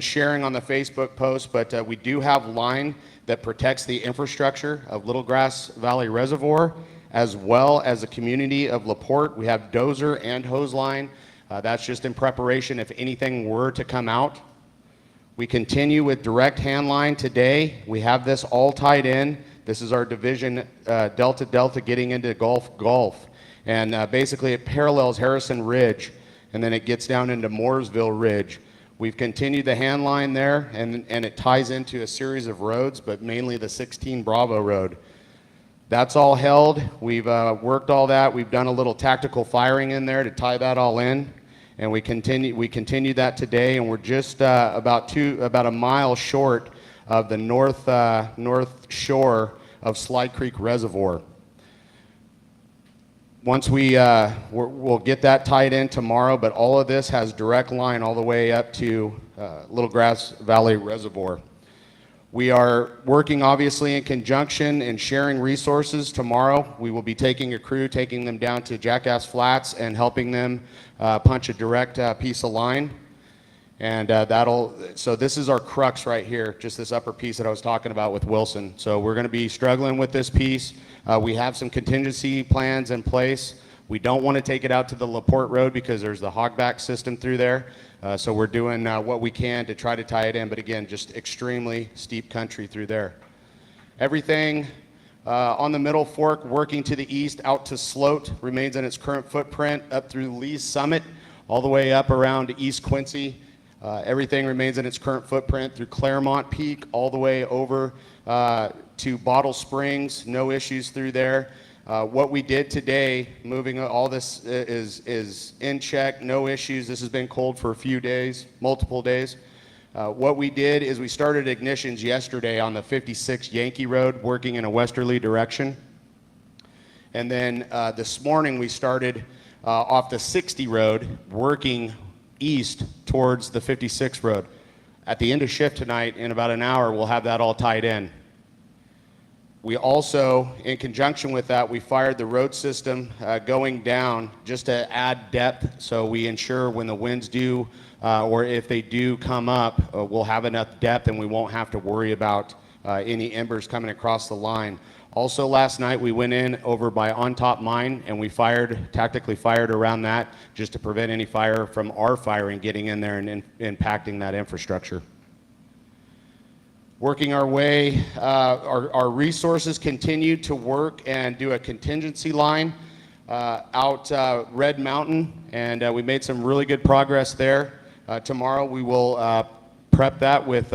sharing on the Facebook post, but we do have line that protects the infrastructure of Little Grass Valley Reservoir, as well as the community of LaPorte. We have dozer and hose line. That's just in preparation if anything were to come out. We continue with direct hand line today. We have this all tied in. This is our division Delta Delta getting into Gulf. And basically it parallels Harrison Ridge, and then it gets down into Mooresville Ridge. We've continued the hand line there, and it ties into a series of roads, but mainly the 16 Bravo Road. That's all held. We've worked all that. We've done a little tactical firing in there to tie that all in, and we continue that today, and we're just about a mile short of the north shore of Slide Creek Reservoir. Once we'll get that tied in tomorrow, but all of this has direct line all the way up to Little Grass Valley Reservoir. We are working obviously in conjunction and sharing resources. Tomorrow we will be taking a crew, taking them down to Jackass Flats and helping them punch a direct piece of line. And so this is our crux right here, just this upper piece that I was talking about with Wilson. So we're going to be struggling with this piece. We have some contingency plans in place. We don't want to take it out to the LaPorte Road because there's the hogback system through there. So we're doing what we can to try to tie it in, but again, just extremely steep country through there. Everything on the Middle Fork working to the east out to Sloat remains in its current footprint up through Lee's Summit, all the way up around East Quincy. Everything remains in its current footprint through Claremont Peak, all the way over to Bottle Springs, no issues through there. What we did today, moving all this is in check, no issues. This has been cold for a few days, multiple days. What we did is we started ignitions yesterday on the 56 Yankee Road, working in a westerly direction. And then this morning we started off the 60 road, working east towards the 56 road. At the end of shift tonight, in about an hour, we'll have that all tied in. We also, in conjunction with that, we fired the road system going down just to add depth, so we ensure when the winds do, or if they do come up, we'll have enough depth and we won't have to worry about any embers coming across the line. Also last night we went in over by On Top Mine and we tactically fired around that just to prevent any fire from our firing getting in there and impacting that infrastructure. Working our way, our resources continue to work and do a contingency line out Red Mountain, and we made some really good progress there. Tomorrow we will prep that with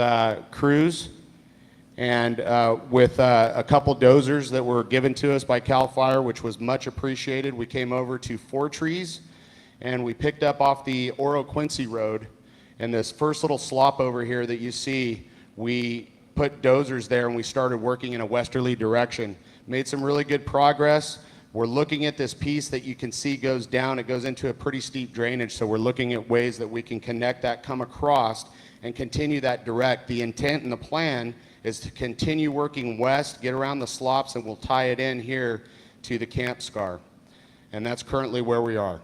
crews and with a couple dozers that were given to us by CAL FIRE, which was much appreciated. We came over to Four Trees and we picked up off the Oro Quincy Road, and this first little slop over here that you see, we put dozers there and we started working in a westerly direction. Made some really good progress. We're looking at this piece that you can see goes down. It goes into a pretty steep drainage, so we're looking at ways that we can connect that, come across, and continue that direct. The intent and the plan is to continue working west, get around the slops, and we'll tie it in here to the camp scar. And that's currently where we are.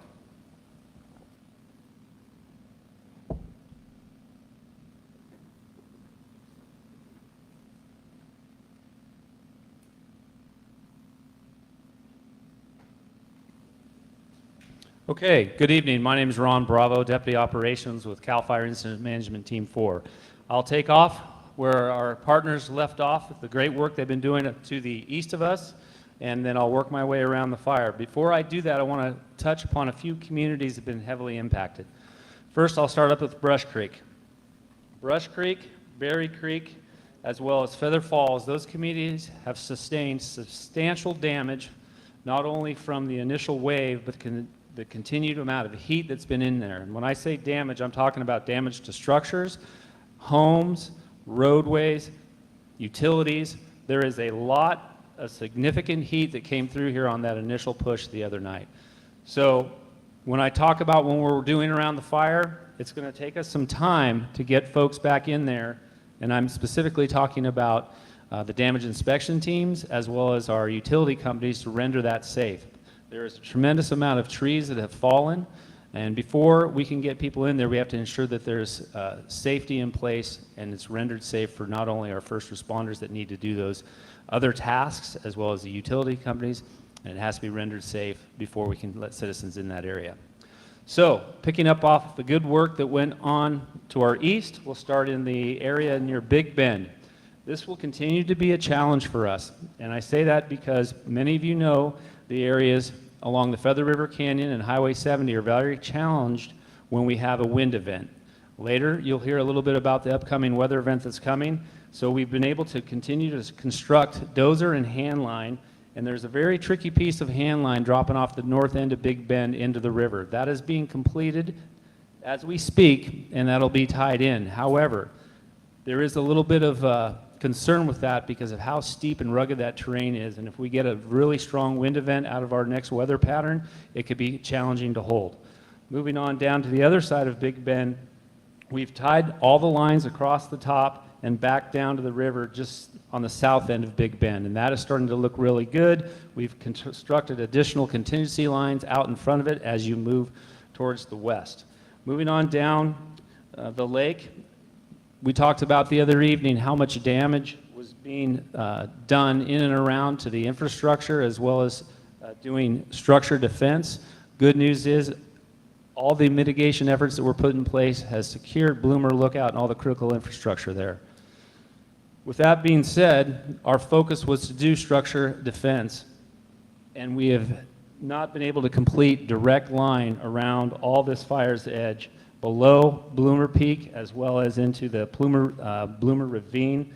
Okay, good evening. My name is Ron Bravo, Deputy Operations with CAL FIRE Incident Management Team 4. I'll take off where our partners left off with the great work they've been doing to the east of us, and then I'll work my way around the fire. Before I do that, I want to touch upon a few communities that have been heavily impacted. First, I'll start up with Brush Creek. Brush Creek, Berry Creek, as well as Feather Falls, those communities have sustained substantial damage, not only from the initial wave, but the continued amount of heat that's been in there. And when I say damage, I'm talking about damage to structures, homes, roadways, utilities. There is a lot of significant heat that came through here on that initial push the other night. So when I talk about when we're doing around the fire, it's going to take us some time to get folks back in there, and I'm specifically talking about the damage inspection teams as well as our utility companies to render that safe. There is a tremendous amount of trees that have fallen, And before we can get people in there, we have to ensure that there's safety in place and it's rendered safe for not only our first responders that need to do those other tasks, as well as the utility companies, and it has to be rendered safe before we can let citizens in that area. So, picking up off the good work that went on to our east, we'll start in the area near Big Bend. This will continue to be a challenge for us, and I say that because many of you know the areas along the Feather River Canyon and Highway 70 are very challenged when we have a wind event. Later, you'll hear a little bit about the upcoming weather event that's coming, so we've been able to continue to construct dozer and hand line, and there's a very tricky piece of hand line dropping off the north end of Big Bend into the river. That is being completed as we speak, and that'll be tied in. However, there is a little bit of concern with that because of how steep and rugged that terrain is, and if we get a really strong wind event out of our next weather pattern, it could be challenging to hold. Moving on down to the other side of Big Bend, we've tied all the lines across the top and back down to the river just on the south end of Big Bend, and that is starting to look really good. We've constructed additional contingency lines out in front of it as you move towards the west. Moving on down the lake, we talked about the other evening how much damage was being done in and around to the infrastructure as well as doing structure defense. Good news is all the mitigation efforts that were put in place has secured Bloomer Lookout and all the critical infrastructure there. With that being said, our focus was to do structure defense, and we have not been able to complete direct line around all this fire's edge below Bloomer Peak as well as into the Bloomer Ravine.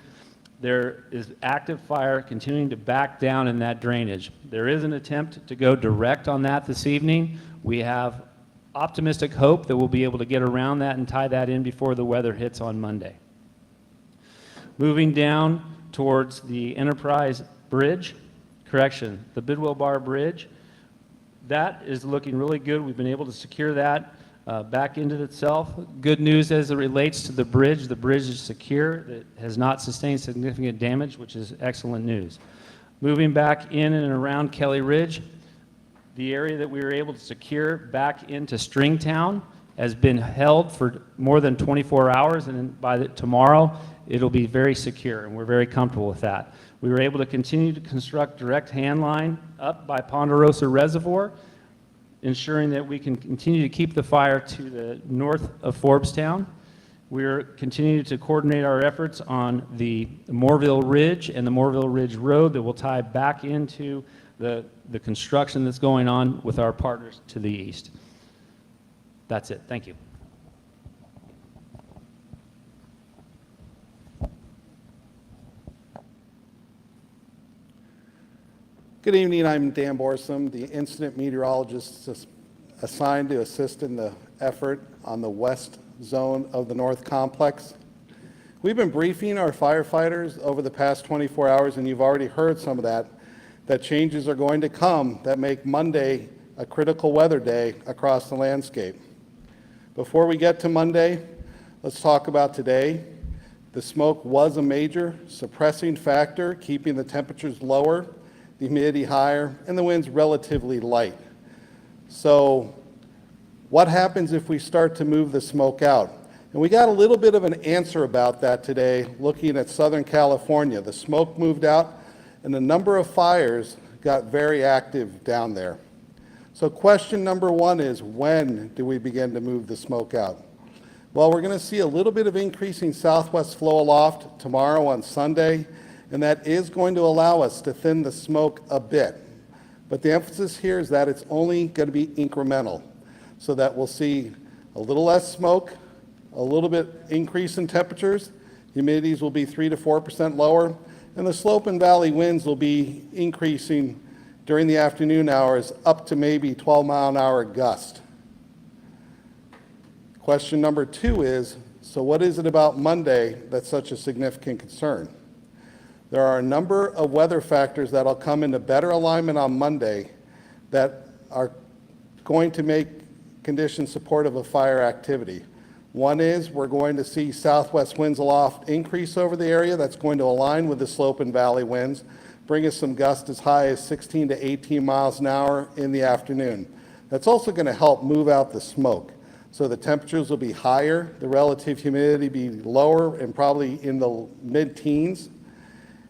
There is active fire continuing to back down in that drainage. There is an attempt to go direct on that this evening. We have optimistic hope that we'll be able to get around that and tie that in before the weather hits on Monday. Moving down towards the Enterprise Bridge, the Bidwell Bar Bridge, that is looking really good. We've been able to secure that back into itself. Good news as it relates to the bridge is secure. It has not sustained significant damage, which is excellent news. Moving back in and around Kelly Ridge, the area that we were able to secure back into Stringtown has been held for more than 24 hours, and by tomorrow it'll be very secure, and we're very comfortable with that. We were able to continue to construct direct hand line up by Ponderosa Reservoir, ensuring that we can continue to keep the fire to the north of Forbestown. We're continuing to coordinate our efforts on the Moorville Ridge and the Moorville Ridge Road that will tie back into the construction that's going on with our partners to the east. That's it. Thank you. Good evening, I'm Dan Borsum, the incident meteorologist assigned to assist in the effort on the west zone of the North Complex. We've been briefing our firefighters over the past 24 hours, and you've already heard some of that changes are going to come that make Monday a critical weather day across the landscape. Before we get to Monday, let's talk about today. The smoke was a major suppressing factor, keeping the temperatures lower, the humidity higher, and the winds relatively light. So what happens if we start to move the smoke out? And we got a little bit of an answer about that today looking at Southern California. The smoke moved out and the number of fires got very active down there. So question number one is, when do we begin to move the smoke out? Well, we're going to see a little bit of increasing southwest flow aloft tomorrow on Sunday, and that is going to allow us to thin the smoke a bit. But the emphasis here is that it's only going to be incremental, so that we'll see a little less smoke, a little bit increase in temperatures, humidities will be 3 to 4% lower, and the slope and valley winds will be increasing during the afternoon hours up to maybe 12-mile-an-hour gust. Question number two is, so what is it about Monday that's such a significant concern? There are a number of weather factors that will come into better alignment on Monday that are going to make conditions supportive of fire activity. One is we're going to see southwest winds aloft increase over the area. That's going to align with the slope and valley winds, bring us some gusts as high as 16 to 18 miles an hour in the afternoon. That's also going to help move out the smoke. So the temperatures will be higher, the relative humidity be lower and probably in the mid-teens,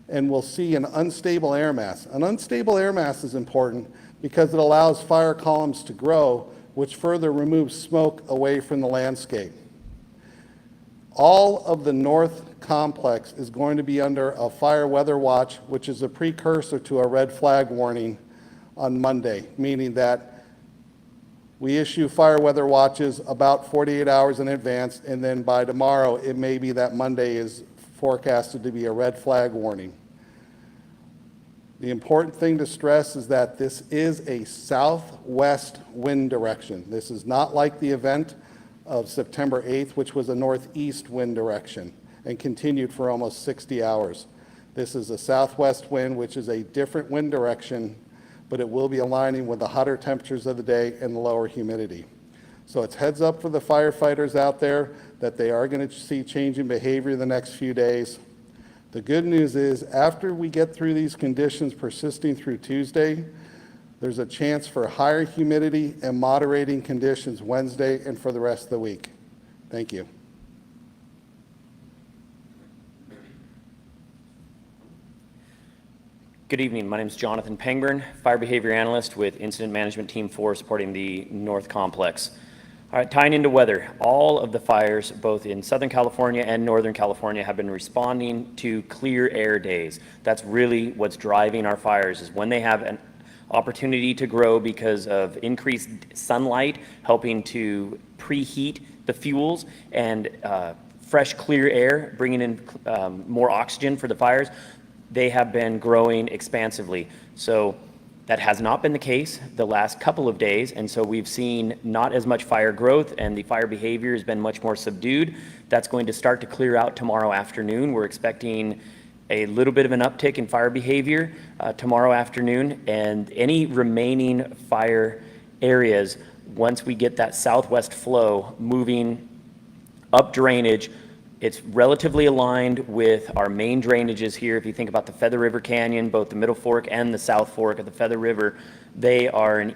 and we'll see an unstable air mass. An unstable air mass is important because it allows fire columns to grow, which further removes smoke away from the landscape. All of the north complex is going to be under a fire weather watch, which is a precursor to a red flag warning on Monday, meaning that we issue fire weather watches about 48 hours in advance, and then by tomorrow, it may be that Monday is forecasted to be a red flag warning. The important thing to stress is that this is a southwest wind direction. This is not like the event of September 8th, which was a northeast wind direction and continued for almost 60 hours. This is a southwest wind, which is a different wind direction, but it will be aligning with the hotter temperatures of the day and the lower humidity. So it's heads up for the firefighters out there that they are going to see changing behavior the next few days. The good news is after we get through these conditions persisting through Tuesday, there's a chance for higher humidity and moderating conditions Wednesday and for the rest of the week. Thank you. Good evening. My name is Jonathan Pangburn, Fire Behavior Analyst with Incident Management Team 4 supporting the North Complex. All right, tying into weather, all of the fires, both in Southern California and Northern California, have been responding to clear air days. That's really what's driving our fires, is when they have an opportunity to grow because of increased sunlight, helping to preheat the fuels, and fresh, clear air, bringing in more oxygen for the fires. They have been growing expansively. So that has not been the case the last couple of days, and so we've seen not as much fire growth, and the fire behavior has been much more subdued. That's going to start to clear out tomorrow afternoon. We're expecting a little bit of an uptick in fire behavior tomorrow afternoon, and any remaining fire areas, once we get that southwest flow moving up drainage, it's relatively aligned with our main drainages here. If you think about the Feather River Canyon, both the Middle Fork and the South Fork of the Feather River, they are an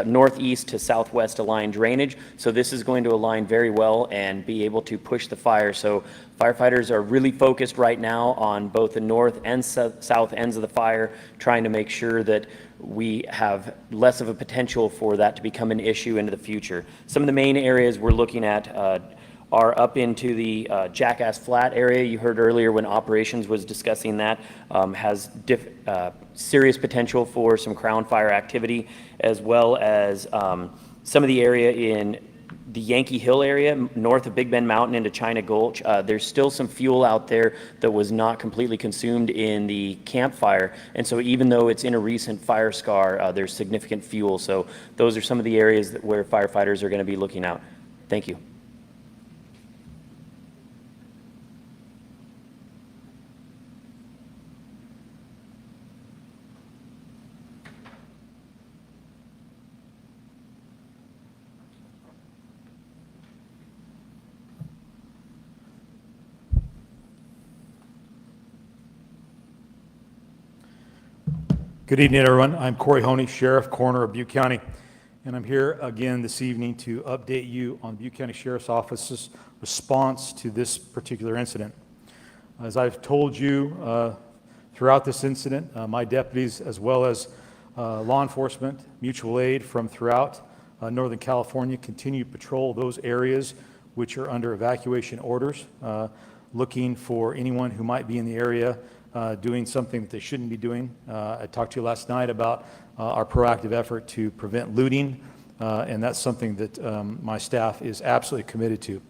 northeast to southwest aligned drainage. So this is going to align very well and be able to push the fire. So firefighters are really focused right now on both the north and south ends of the fire, trying to make sure that we have less of a potential for that to become an issue into the future. Some of the main areas we're looking at are up into the Jackass Flat area. You heard earlier when operations was discussing that, has serious potential for some crown fire activity, as well as some of the area in the Yankee Hill area, north of Big Bend Mountain into China Gulch. There's still some fuel out there that was not completely consumed in the campfire, and so even though it's in a recent fire scar, there's significant fuel. So those are some of the areas where firefighters are going to be looking out. Thank you. Good evening, everyone. I'm Corey Honey, Sheriff, Coroner of Butte County, and I'm here again this evening to update you on Butte County Sheriff's Office's response to this particular incident. As I've told you throughout this incident, my deputies, as well as law enforcement, mutual aid from throughout Northern California, continue to patrol those areas which are under evacuation orders, looking for anyone who might be in the area doing something that they shouldn't be doing. I talked to you last night about our proactive effort to prevent looting, and that's something that my staff is absolutely committed to.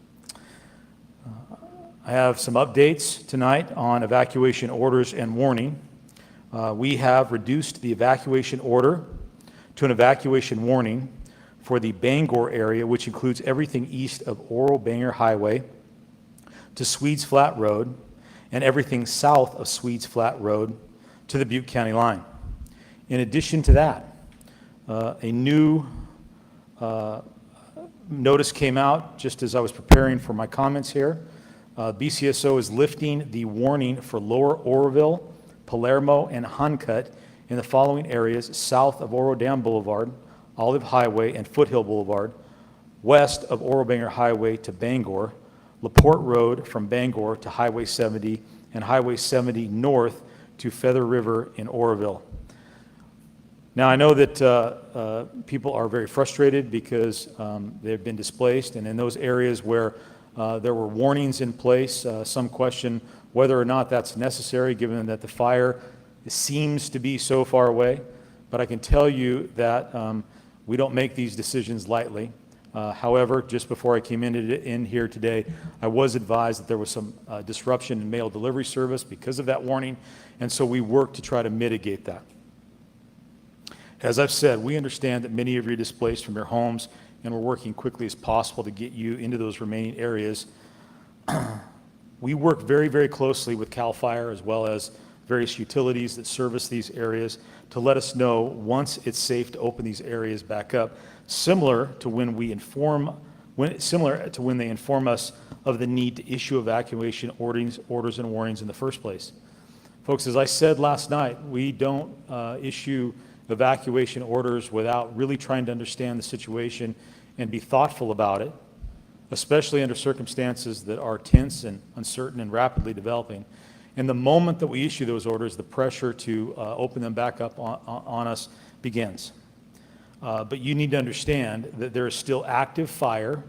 I have some updates tonight on evacuation orders and warning. We have reduced the evacuation order to an evacuation warning for the Bangor area, which includes everything east of Orville Bangor Highway to Swedes Flat Road, and everything south of Swedes Flat Road to the Butte County line. In addition to that, a new notice came out just as I was preparing for my comments here. BCSO is lifting the warning for Lower Orville, Palermo, and Huncut in the following areas south of Oro Dam Boulevard, Olive Highway and Foothill Boulevard, west of Orville Highway to Bangor, LaPorte Road from Bangor to Highway 70, and Highway 70 north to Feather River in Orville. Now, I know that people are very frustrated because they've been displaced, and in those areas where there were warnings in place, some question whether or not that's necessary, given that the fire seems to be so far away. But I can tell you that we don't make these decisions lightly. However, just before I came in here today, I was advised that there was some disruption in mail delivery service because of that warning, and so we worked to try to mitigate that. As I've said, we understand that many of you are displaced from your homes, and we're working quickly as possible to get you into those remaining areas. We work very, very closely with CAL FIRE as well as various utilities that service these areas to let us know once it's safe to open these areas back up, similar to when they inform us of the need to issue evacuation orders and warnings in the first place. Folks, as I said last night, we don't issue evacuation orders without really trying to understand the situation and be thoughtful about it, especially under circumstances that are tense and uncertain and rapidly developing. And the moment that we issue those orders, the pressure to open them back up on us begins. But you need to understand that there is still active fire,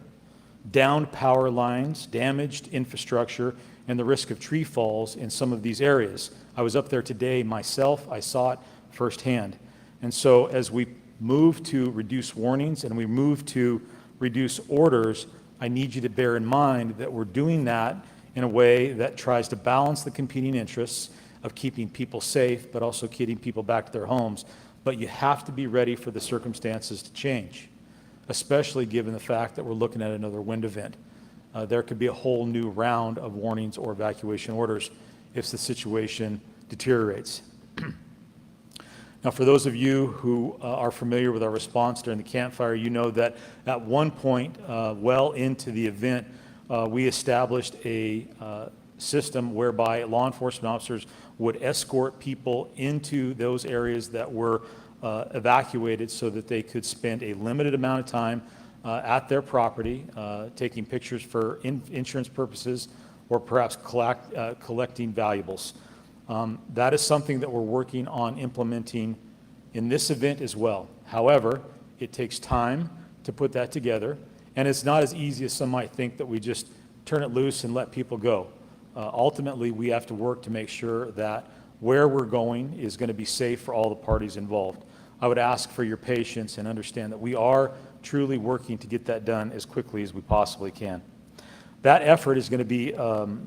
downed power lines, damaged infrastructure, and the risk of tree falls in some of these areas. I was up there today myself. I saw it firsthand. And so as we move to reduce warnings and we move to reduce orders, I need you to bear in mind that we're doing that in a way that tries to balance the competing interests of keeping people safe, but also getting people back to their homes. But you have to be ready for the circumstances to change, especially given the fact that we're looking at another wind event. There could be a whole new round of warnings or evacuation orders if the situation deteriorates. Now, for those of you who are familiar with our response during the campfire, you know that at one point, well into the event, we established a system whereby law enforcement officers would escort people into those areas that were evacuated so that they could spend a limited amount of time at their property, taking pictures for insurance purposes or perhaps collecting valuables. That is something that we're working on implementing in this event as well. However, it takes time to put that together, and it's not as easy as some might think that we just turn it loose and let people go. Ultimately, we have to work to make sure that where we're going is going to be safe for all the parties involved. I would ask for your patience and understand that we are truly working to get that done as quickly as we possibly can. That effort is going to be, we're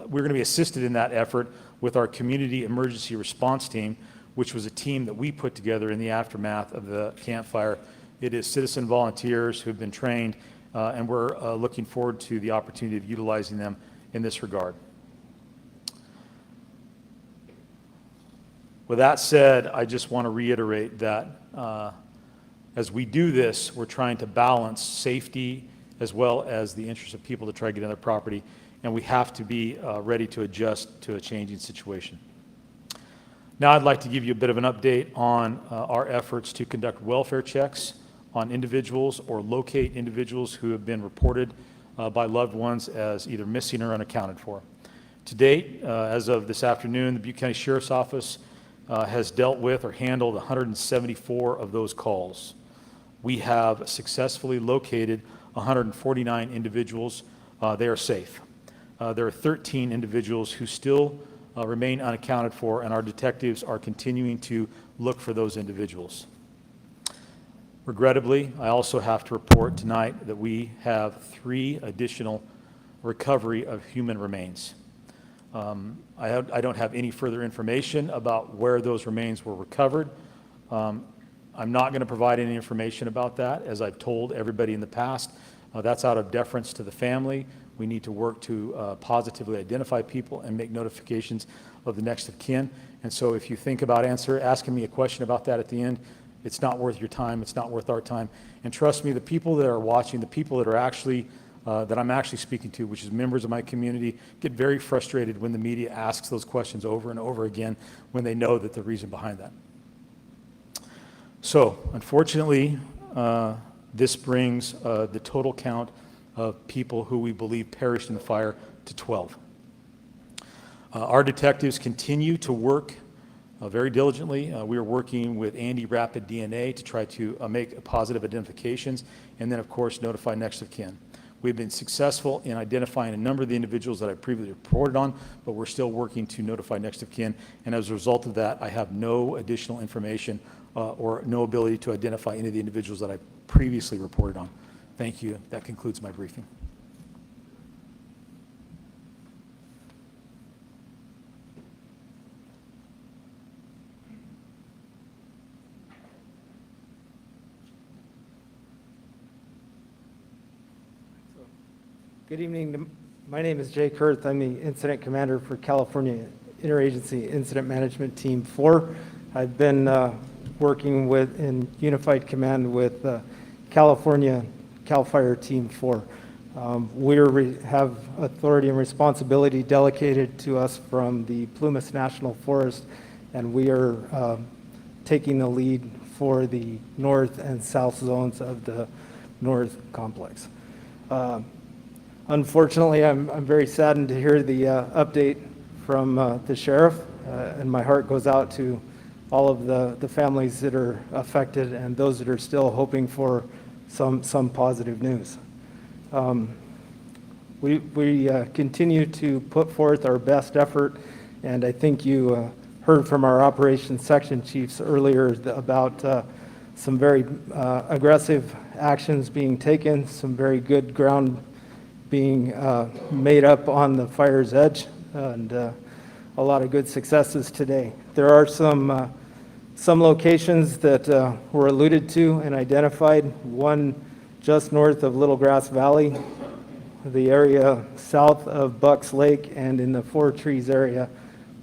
going to be assisted in that effort with our community emergency response team, which was a team that we put together in the aftermath of the campfire. It is citizen volunteers who have been trained, and we're looking forward to the opportunity of utilizing them in this regard. With that said, I just want to reiterate that as we do this, we're trying to balance safety as well as the interest of people to try to get on their property, and we have to be ready to adjust to a changing situation. Now I'd like to give you a bit of an update on our efforts to conduct welfare checks on individuals or locate individuals who have been reported by loved ones as either missing or unaccounted for. To date, as of this afternoon, the Butte County Sheriff's Office has dealt with or handled 174 of those calls. We have successfully located 149 individuals. They are safe. There are 13 individuals who still remain unaccounted for, and our detectives are continuing to look for those individuals. Regrettably, I also have to report tonight that we have 3 additional recovery of human remains. I don't have any further information about where those remains were recovered. I'm not going to provide any information about that, as I've told everybody in the past. That's out of deference to the family. We need to work to positively identify people and make notifications of the next of kin. And so if you think about asking me a question about that at the end, it's not worth your time. It's not worth our time. And trust me, the people that are watching, the people that are actually that I'm actually speaking to, which is members of my community, get very frustrated when the media asks those questions over and over again when they know that the reason behind that. So unfortunately, this brings the total count of people who we believe perished in the fire to 12. Our detectives continue to work very diligently. We are working with Andy Rapid DNA to try to make positive identifications and then, of course, notify next of kin. We've been successful in identifying a number of the individuals that I previously reported on, but we're still working to notify next of kin. And as a result of that, I have no additional information or no ability to identify any of the individuals that I previously reported on. Thank you. That concludes my briefing. Good evening. My name is Jay Kurth. I'm the Incident Commander for California Interagency Incident Management Team 4. I've been working in Unified Command with California CAL FIRE Team 4. We have authority and responsibility delegated to us from the Plumas National Forest, and we are taking the lead for the north and south zones of the north complex. Unfortunately, I'm very saddened to hear the update from the sheriff, and my heart goes out to all of the families that are affected and those that are still hoping for some positive news. We continue to put forth our best effort, and I think you heard from our operations section chiefs earlier about some very aggressive actions being taken, some very good ground being made up on the fire's edge, and a lot of good successes today. There are some locations that were alluded to and identified, one just north of Little Grass Valley, the area south of Bucks Lake, and in the Four Trees area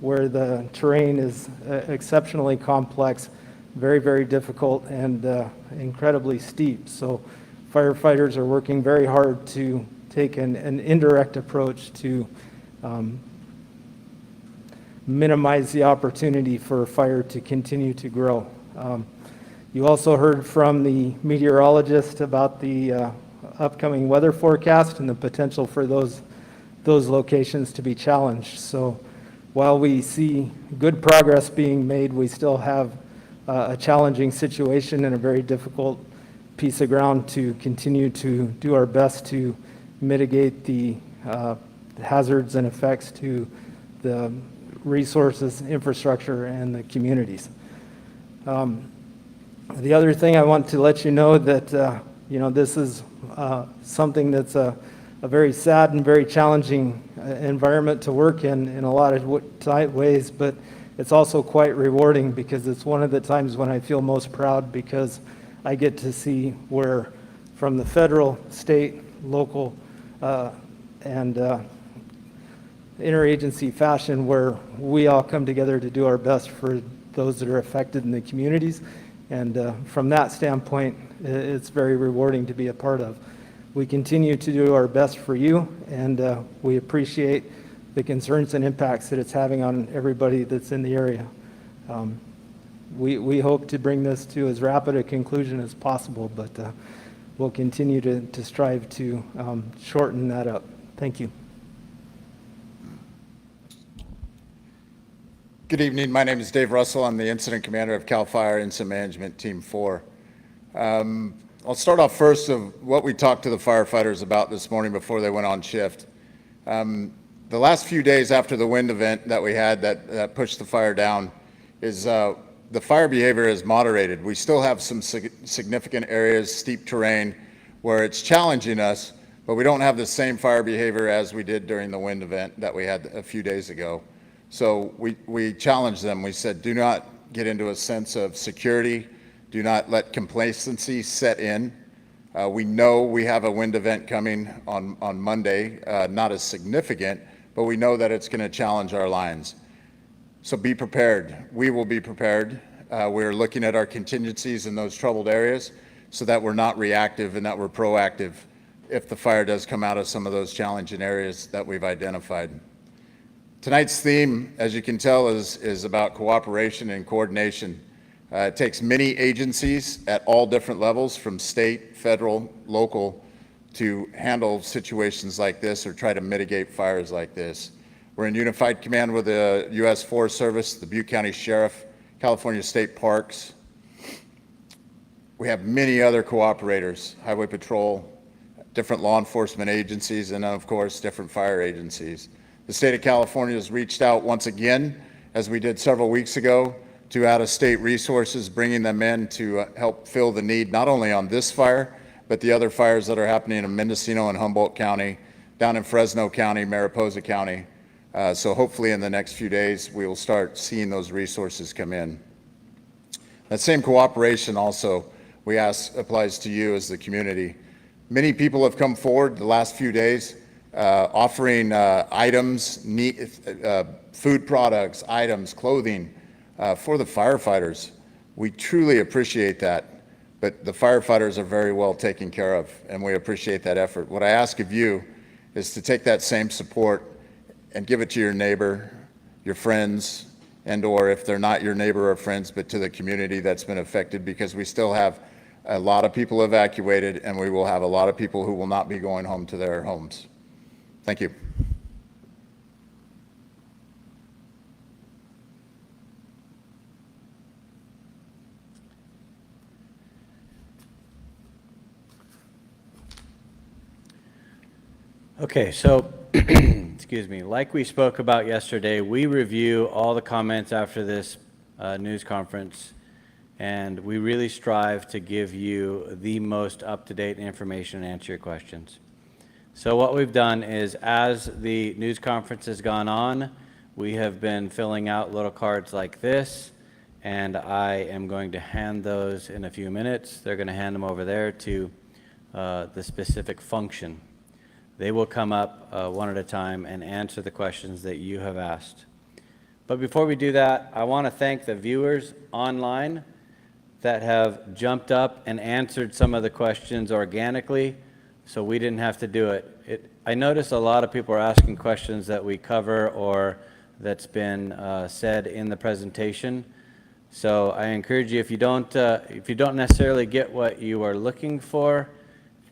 where the terrain is exceptionally complex, very, very difficult, and incredibly steep. So firefighters are working very hard to take an indirect approach to minimize the opportunity for fire to continue to grow. You also heard from the meteorologist about the upcoming weather forecast and the potential for those locations to be challenged. So while we see good progress being made, we still have a challenging situation and a very difficult piece of ground to continue to do our best to mitigate the hazards and effects to the resources, infrastructure, and the communities. The other thing I want to let you know that this is something that's a very sad and very challenging environment to work in a lot of ways, but it's also quite rewarding because it's one of the times when I feel most proud because I get to see where from the federal, state, local, and interagency fashion where we all come together to do our best for those that are affected in the communities. And from that standpoint, it's very rewarding to be a part of. We continue to do our best for you, and we appreciate the concerns and impacts that it's having on everybody that's in the area. We hope to bring this to as rapid a conclusion as possible, but we'll continue to strive to shorten that up. Thank you. Good evening. My name is Dave Russell. I'm the Incident Commander of CAL FIRE Incident Management Team 4. I'll start off first of what we talked to the firefighters about this morning before they went on shift. The last few days after the wind event that we had that pushed the fire down is the fire behavior is moderated. We still have some significant areas, steep terrain, where it's challenging us, but we don't have the same fire behavior as we did during the wind event that we had a few days ago. So we challenged them. We said, do not get into a sense of security. Do not let complacency set in. We know we have a wind event coming on Monday, not as significant, but we know that it's going to challenge our lines. So be prepared. We will be prepared. We're looking at our contingencies in those troubled areas so that we're not reactive and that we're proactive if the fire does come out of some of those challenging areas that we've identified. Tonight's theme, as you can tell, is about cooperation and coordination. It takes many agencies at all different levels, from state, federal, local, to handle situations like this or try to mitigate fires like this. We're in unified command with the U.S. Forest Service, the Butte County Sheriff, California State Parks. We have many other cooperators, Highway Patrol, different law enforcement agencies, and of course, different fire agencies. The state of California has reached out once again, as we did several weeks ago, to out-of-state resources, bringing them in to help fill the need, not only on this fire, but the other fires that are happening in Mendocino and Humboldt County, down in Fresno County, Mariposa County. So hopefully in the next few days, we will start seeing those resources come in. That same cooperation also, we ask, applies to you as the community. Many people have come forward the last few days offering items, food products, items, clothing for the firefighters. We truly appreciate that, but the firefighters are very well taken care of, and we appreciate that effort. What I ask of you is to take that same support and give it to your neighbor, your friends, and or if they're not your neighbor or friends, but to the community that's been affected, because we still have a lot of people evacuated, and we will have a lot of people who will not be going home to their homes. Thank you. Okay, so, excuse me, like we spoke about yesterday, we review all the comments after this news conference, and we really strive to give you the most up-to-date information and answer your questions. So what we've done is, as the news conference has gone on, we have been filling out little cards like this, and I am going to hand those in a few minutes. They're going to hand them over there to the specific function. They will come up one at a time and answer the questions that you have asked. But before we do that, I want to thank the viewers online that have jumped up and answered some of the questions organically, so we didn't have to do it. I notice a lot of people are asking questions that we cover or that's been said in the presentation. So I encourage you, if you don't necessarily get what you are looking for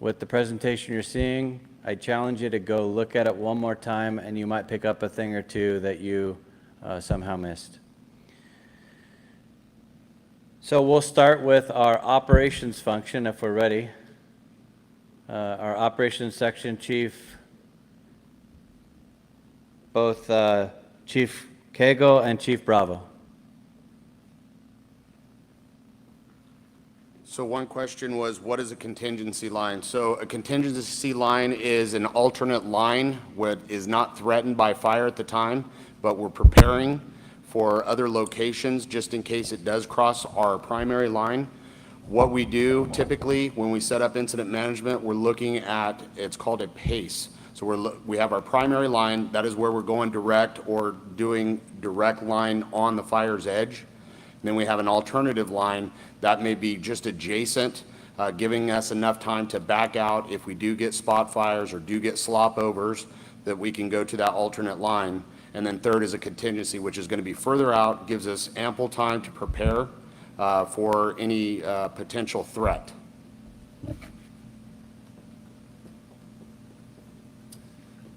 with the presentation you're seeing, I challenge you to go look at it one more time, and you might pick up a thing or two that you somehow missed. So we'll start with our operations function if we're ready. Our operations section chief, both Chief Cagle and Chief Bravo. So one question was, what is a contingency line? So a contingency line is an alternate line what is not threatened by fire at the time, but we're preparing for other locations just in case it does cross our primary line. What we do typically when we set up incident management, we're looking at, it's called a PACE. So we have our primary line, that is where we're going direct or doing direct line on the fire's edge. Then we have an alternative line that may be just adjacent, giving us enough time to back out if we do get spot fires or do get slop overs, that we can go to that alternate line. And then third is a contingency, which is going to be further out, gives us ample time to prepare for any potential threat.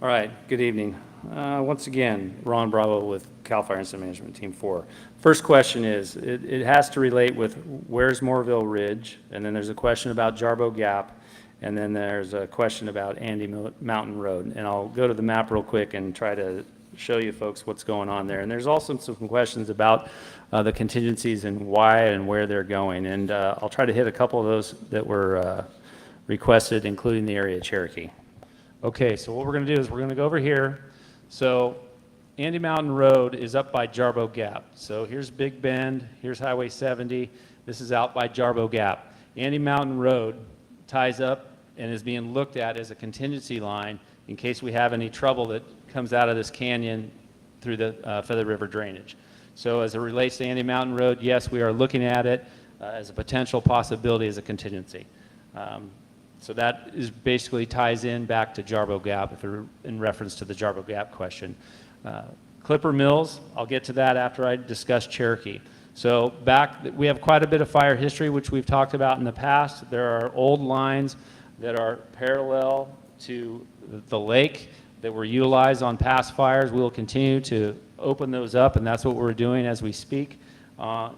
All right, good evening. Once again, Ron Bravo with CAL FIRE Incident Management Team 4. First question is, it has to relate with where's Moorville Ridge, and then there's a question about Jarbo Gap, and then there's a question about Andy Mountain Road. And I'll go to the map real quick and try to show you folks what's going on there. And there's also some questions about the contingencies and why and where they're going. And I'll try to hit a couple of those that were requested, including the area of Cherokee. Okay, so what we're going to do is we're going to go over here. So Andy Mountain Road is up by Jarbo Gap. So here's Big Bend, here's Highway 70. This is out by Jarbo Gap. Andy Mountain Road ties up and is being looked at as a contingency line in case we have any trouble that comes out of this canyon through the Feather River drainage. So as it relates to Andy Mountain Road, yes, we are looking at it as a potential possibility as a contingency. So that is basically ties in back to Jarbo Gap if we're in reference to the Jarbo Gap question. Clipper Mills, I'll get to that after I discuss Cherokee. So we have quite a bit of fire history, which we've talked about in the past. There are old lines that are parallel to the lake that were utilized on past fires. We will continue to open those up, and that's what we're doing as we speak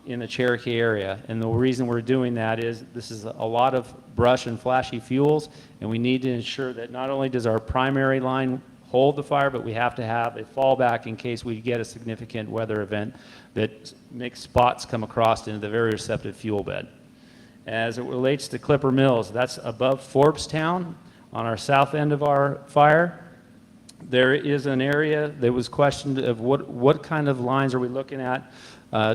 in the Cherokee area. And the reason we're doing that is this is a lot of brush and flashy fuels, and we need to ensure that not only does our primary line hold the fire, but we have to have a fallback in case we get a significant weather event that makes spots come across into the very receptive fuel bed. As it relates to Clipper Mills, that's above Forbestown on our south end of our fire. There is an area that was questioned of what kind of lines are we looking at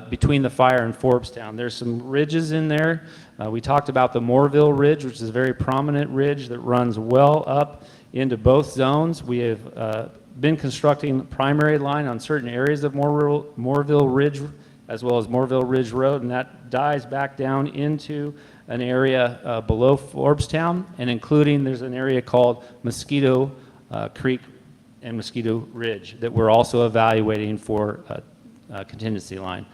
between the fire and Forbestown. There's some ridges in there. We talked about the Morville Ridge, which is a very prominent ridge that runs well up into both zones. We have been constructing the primary line on certain areas of Morville Ridge, as well as Morville Ridge Road, and that dies back down into an area below Forbestown, and including there's an area called Mosquito Creek and Mosquito Ridge that we're also evaluating for a contingency line.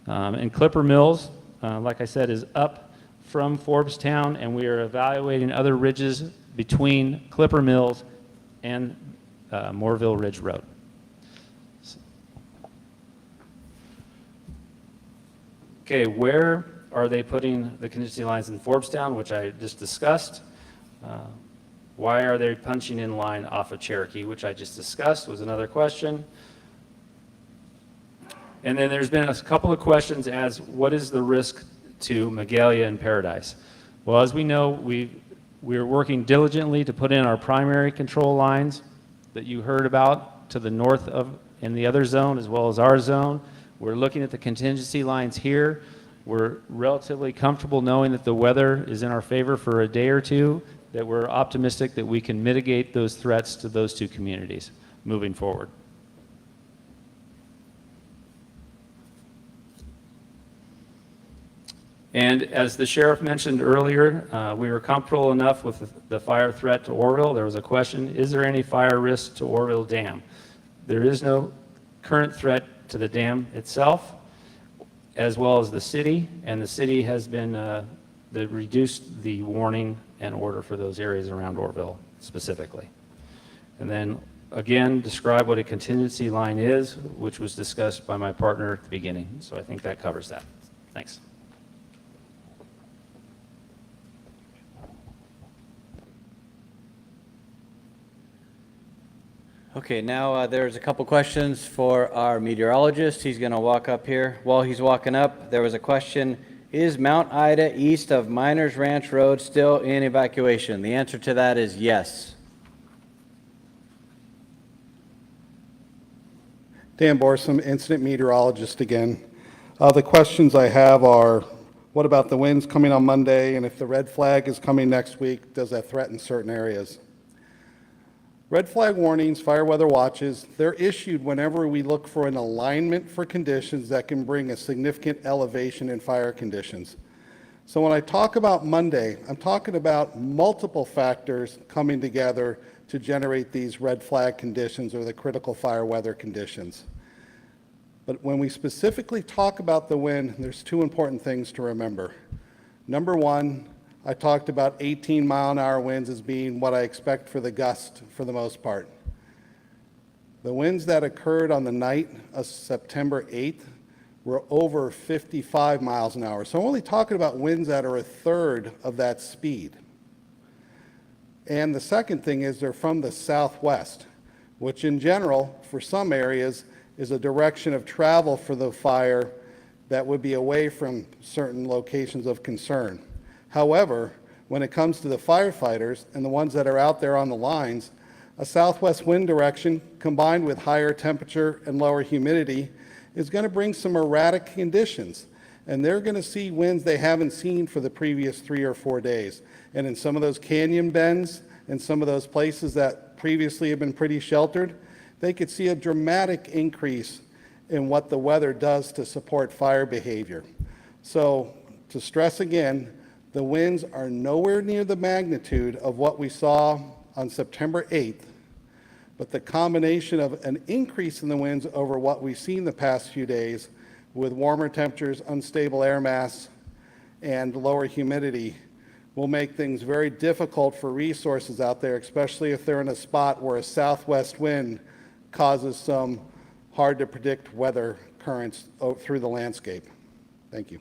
And Clipper Mills, like I said, is up from Forbestown, and we are evaluating other ridges between Clipper Mills and Morville Ridge Road. Okay, where are they putting the contingency lines in Forbestown, which I just discussed? Why are they punching in line off of Cherokee, which I just discussed, was another question. And then there's been a couple of questions as what is the risk to Magalia and Paradise? Well, as we know, we're working diligently to put in our primary control lines that you heard about to the north of in the other zone as well as our zone. We're looking at the contingency lines here. We're relatively comfortable knowing that the weather is in our favor for a day or two, that we're optimistic that we can mitigate those threats to those two communities moving forward. And as the sheriff mentioned earlier, we were comfortable enough with the fire threat to Orville. There was a question, is there any fire risk to Orville Dam? There is no current threat to the dam itself, as well as the city, and the city has been reduced the warning and order for those areas around Orville specifically. And then again, describe what a contingency line is, which was discussed by my partner at the beginning. So I think that covers that. Thanks. Okay, now there's a couple questions for our meteorologist. He's going to walk up here. While he's walking up, there was a question, is Mount Ida east of Miners Ranch Road still in evacuation? The answer to that is yes. Dan Borsum, incident meteorologist again. The questions I have are, what about the winds coming on Monday? And if the red flag is coming next week, does that threaten certain areas? Red flag warnings, fire weather watches, they're issued whenever we look for an alignment for conditions that can bring a significant elevation in fire conditions. So when I talk about Monday, I'm talking about multiple factors coming together to generate these red flag conditions or the critical fire weather conditions. But when we specifically talk about the wind, there's two important things to remember. Number one, I talked about 18-mile-an-hour winds as being what I expect for the gust for the most part. The winds that occurred on the night of September 8th were over 55 miles an hour. So I'm only talking about winds that are a third of that speed. And the second thing is they're from the southwest, which in general, for some areas, is a direction of travel for the fire that would be away from certain locations of concern. However, when it comes to the firefighters and the ones that are out there on the lines, a southwest wind direction combined with higher temperature and lower humidity is going to bring some erratic conditions. And they're going to see winds they haven't seen for the previous 3 or 4 days. And in some of those canyon bends and some of those places that previously have been pretty sheltered, they could see a dramatic increase in what the weather does to support fire behavior. So to stress again, the winds are nowhere near the magnitude of what we saw on September 8th, but the combination of an increase in the winds over what we've seen the past few days with warmer temperatures, unstable air mass, and lower humidity will make things very difficult for resources out there, especially if they're in a spot where a southwest wind causes some hard to predict weather currents through the landscape. Thank you.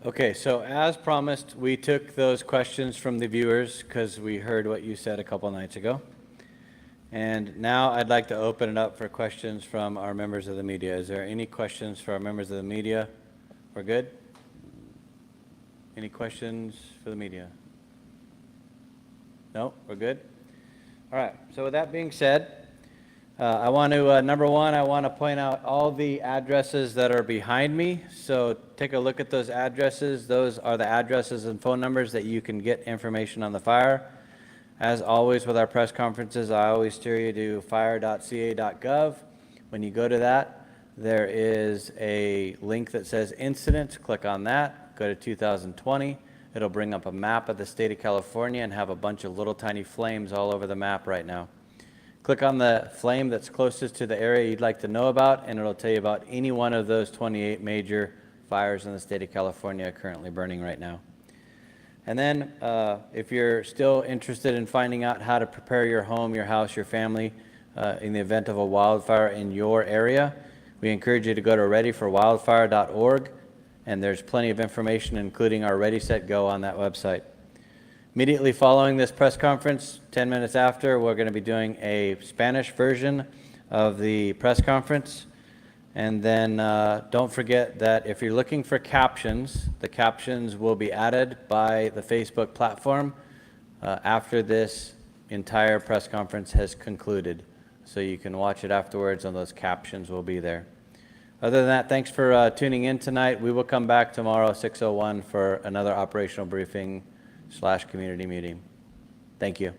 Okay, so as promised, we took those questions from the viewers because we heard what you said a couple nights ago. And now I'd like to open it up for questions from our members of the media. Is there any questions for our members of the media? We're good? Any questions for the media? No, we're good? All right, so with that being said, I want to, number one, I want to point out all the addresses that are behind me. So take a look at those addresses. Those are the addresses and phone numbers that you can get information on the fire. As always with our press conferences, I always steer you to fire.ca.gov. When you go to that, there is a link that says incidents. Click on that. Go to 2020. It'll bring up a map of the state of California and have a bunch of little tiny flames all over the map right now. Click on the flame that's closest to the area you'd like to know about, and it'll tell you about any one of those 28 major fires in the state of California currently burning right now. And then if you're still interested in finding out how to prepare your home, your house, your family in the event of a wildfire in your area, we encourage you to go to readyforwildfire.org, and there's plenty of information, including our Ready, Set, Go on that website. Immediately following this press conference, 10 minutes after, we're going to be doing a Spanish version of the press conference. And then don't forget that if you're looking for captions, the captions will be added by the Facebook platform after this entire press conference has concluded. So you can watch it afterwards and those captions will be there. Other than that, thanks for tuning in tonight. We will come back tomorrow, 6:01, for another operational briefing / community meeting. Thank you.